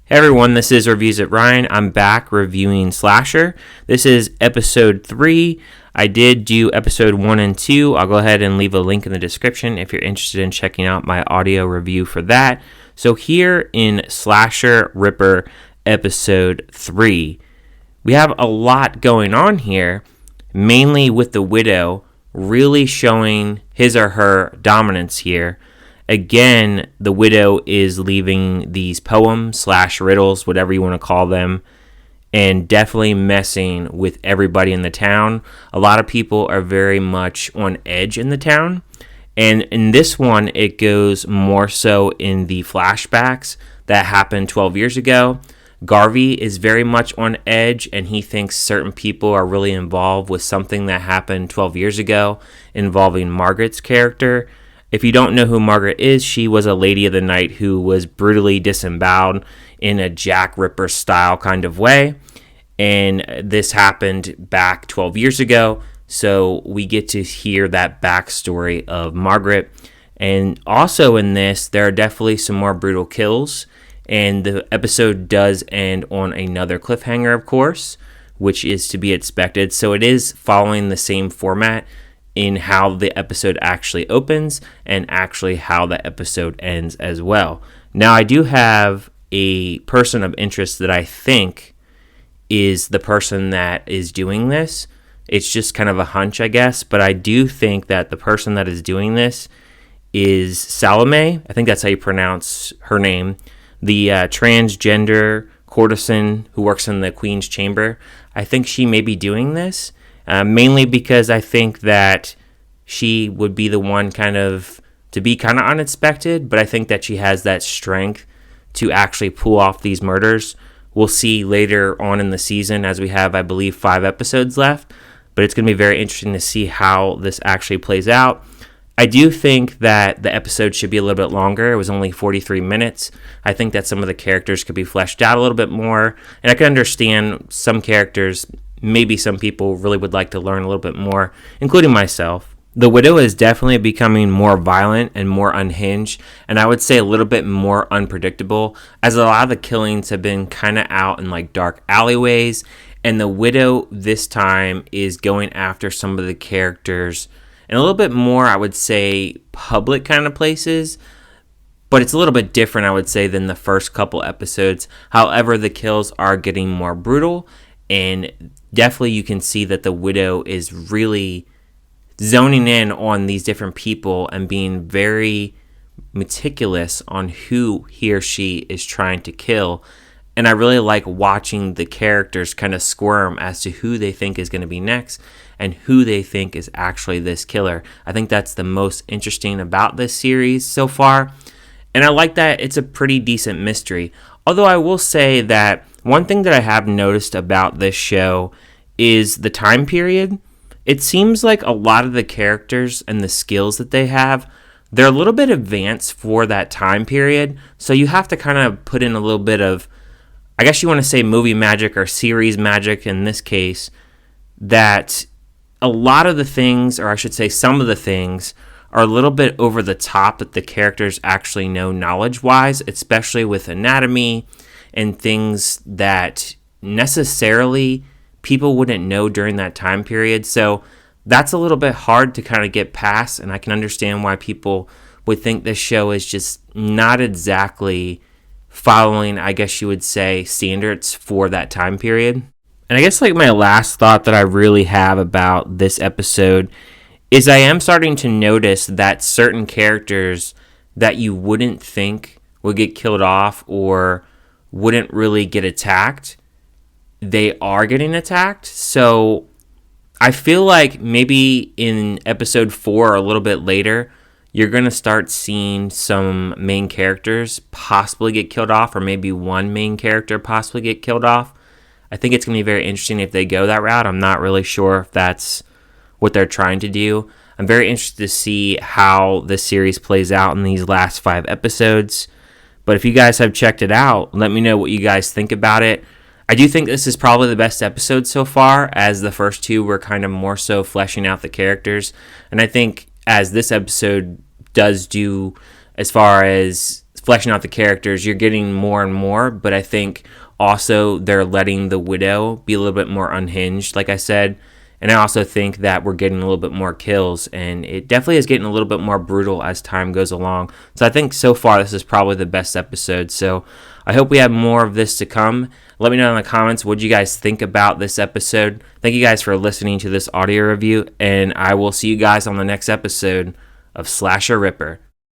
Hey everyone, this is Reviews at Ryan. I'm back reviewing Slasher. This is episode 3. I did do episode 1 and 2. I'll go ahead and leave a link in the description if you're interested in checking out my audio review for that. So here in SlasherRipper episode 3, we have a lot going on here, mainly with the widow really showing his or her dominance here. Again, the widow is leaving these poems / riddles, whatever you want to call them, and definitely messing with everybody in the town. A lot of people are very much on edge in the town. And in this one, it goes more so in the flashbacks that happened 12 years ago. Garvey is very much on edge, and he thinks certain people are really involved with something that happened 12 years ago involving Margaret's character. If you don't know who Margaret is, she was a lady of the night who was brutally disemboweled in a Jack Ripper style kind of way. And this happened back 12 years ago. So we get to hear that backstory of Margaret. And also in this, there are definitely some more brutal kills. And the episode does end on another cliffhanger, of course, which is to be expected. So it is following the same format in how the episode actually opens and actually how the episode ends as well. Now, I do have a person of interest that I think is the person that is doing this. It's just kind of a hunch, I guess, but I do think that the person that is doing this is Salome. I think that's how you pronounce her name. The transgender courtesan who works in the Queen's Chamber. I think she may be doing this. Mainly because I think that she would be the one to be kind of unexpected, but I think that she has that strength to actually pull off these murders. We'll see later on in the season, as we have, I believe, 5 episodes left, but it's going to be very interesting to see how this actually plays out. I do think that the episode should be a little bit longer. It was only 43 minutes. I think that some of the characters could be fleshed out a little bit more, and I can understand some characters. Maybe some people really would like to learn a little bit more, including myself. The widow is definitely becoming more violent and more unhinged, and I would say a little bit more unpredictable, as a lot of the killings have been kind of out in like dark alleyways, and the widow this time is going after some of the characters in a little bit more, I would say, public kind of places. But it's a little bit different, I would say, than the first couple episodes. However, the kills are getting more brutal, and definitely you can see that the widow is really zoning in on these different people and being very meticulous on who he or she is trying to kill. And I really like watching the characters kind of squirm as to who they think is going to be next and who they think is actually this killer. I think that's the most interesting about this series so far. And I like that it's a pretty decent mystery. Although I will say that one thing that I have noticed about this show is the time period. It seems like a lot of the characters and the skills that they have, they're a little bit advanced for that time period. So you have to kind of put in a little bit of, I guess you want to say movie magic or series magic in this case, that a lot of the things, or I should say some of the things, are a little bit over the top that the characters actually know knowledge-wise, especially with anatomy and things that necessarily people wouldn't know during that time period. So that's a little bit hard to kind of get past, and I can understand why people would think this show is just not exactly following, I guess you would say, standards for that time period. And I guess like my last thought that I really have about this episode is I am starting to notice that certain characters that you wouldn't think would get killed off or wouldn't really get attacked, they are getting attacked. So I feel like maybe in episode 4 or a little bit later, you're going to start seeing some main characters possibly get killed off, or maybe one main character possibly get killed off. I think it's going to be very interesting if they go that route. I'm not really sure if that's what they're trying to do. I'm very interested to see how this series plays out in these last 5 episodes. But if you guys have checked it out, let me know what you guys think about it. I do think this is probably the best episode so far, as the first 2 were kind of more so fleshing out the characters. And I think as this episode does do as far as fleshing out the characters, you're getting more and more, but I think also they're letting the widow be a little bit more unhinged, like I said. And I also think that we're getting a little bit more kills, and it definitely is getting a little bit more brutal as time goes along. So I think so far this is probably the best episode. So I hope we have more of this to come. Let me know in the comments what you guys think about this episode. Thank you guys for listening to this audio review, and I will see you guys on the next episode of Slasher Ripper.